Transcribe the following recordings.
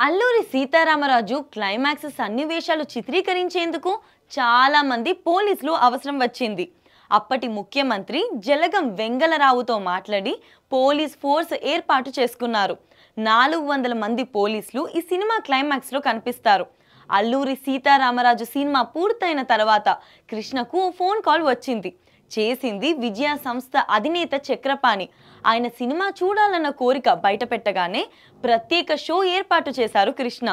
Alluri Sitaramaraju climax సన్నివేశాలు చిత్రీకరించేందుకు చాలా మంది పోలీసులు అవసరం వచ్చింది. అప్పటి ముఖ్యమంత్రి జలగం వెంగళరావుతో మాట్లాడి పోలీస్ ఫోర్స్ ఏర్పాటు చేసుకున్నారు. 400 మంది పోలీసులు ఈ సినిమా క్లైమాక్స్ లో కనిపిస్తారు. అల్లూరి సీతారామరాజు సినిమా పూర్తయిన తర్వాత కృష్ణకు ఫోన్ కాల్ వచ్చింది. చేసింది విజయ సంస్థ అధినేత చక్రపాణి. ఆయన సినిమా చూడాలన్న కోరిక బయటపెట్టగానే ప్రత్యేక షో ఏర్పాటు చేశారు కృష్ణ.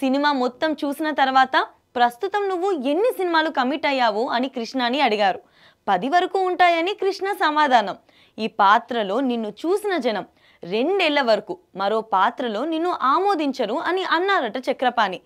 సినిమా మొత్తం చూసిన తర్వాత ప్రస్తుతం నువ్వు ఎన్ని సినిమాలు కమిట్ అయ్యావు అని కృష్ణని అడిగారు. 10 వరకు ఉంటాయని కృష్ణ సమాధానం. ఈ పాత్రలో నిన్ను చూసిన జనం 2 ఏళ్ల వరకు మరో పాత్రలో నిన్ను ఆమోదించరు అని అన్నారట చక్రపాణి.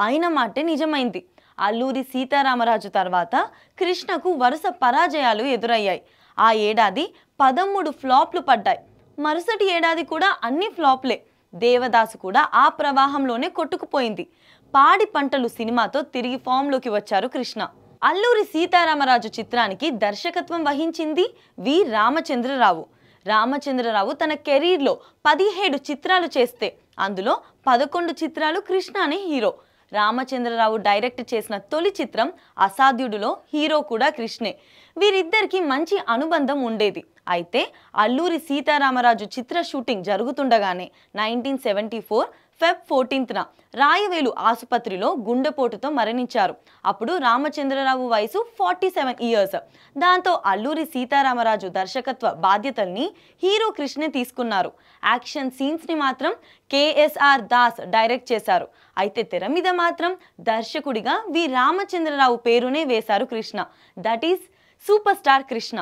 ఆయన మాటే నిజమైంది. అల్లూరి సీతారామరాజు తర్వాత కృష్ణకు వరుస పరాజయాలు ఎదురయ్యాయి. ఆ ఏడాది 13 ఫ్లాప్లు పడ్డాయి. మరుసటి ఏడాది కూడా అన్ని ఫ్లాప్లే. దేవదాసు కూడా ఆ ప్రవాహంలోనే కొట్టుకుపోయింది. పాడి పంటలు సినిమాతో తిరిగి ఫామ్లోకి వచ్చారు కృష్ణ. అల్లూరి సీతారామరాజు చిత్రానికి దర్శకత్వం వహించింది వి రామచంద్రరావు. రామచంద్రరావు తన కెరీర్లో 17 చిత్రాలు చేస్తే అందులో 11 చిత్రాలు కృష్ణనే హీరో. రామచంద్రరావు డైరెక్ట్ చేసిన తొలి చిత్రం అసాధ్యుడులో హీరో కూడా కృష్ణే. వీరిద్దరికి మంచి అనుబంధం ఉండేది. అయితే అల్లూరి సీతారామరాజు చిత్ర షూటింగ్ జరుగుతుండగానే 1974 ఫెబ్ 14న రాయవేలు ఆసుపత్రిలో గుండెపోటుతో మరణించారు. అప్పుడు రామచంద్రరావు వయసు 47 ఇయర్స్. దాంతో అల్లూరి సీతారామరాజు దర్శకత్వ బాధ్యతల్ని హీరో కృష్ణే తీసుకున్నారు. యాక్షన్ సీన్స్ ని మాత్రం KSR దాస్ డైరెక్ట్ చేశారు. అయితే తెర మీద మాత్రం దర్శకుడిగా వి రామచంద్రరావు పేరునే వేశారు Krishna. That is super star Krishna.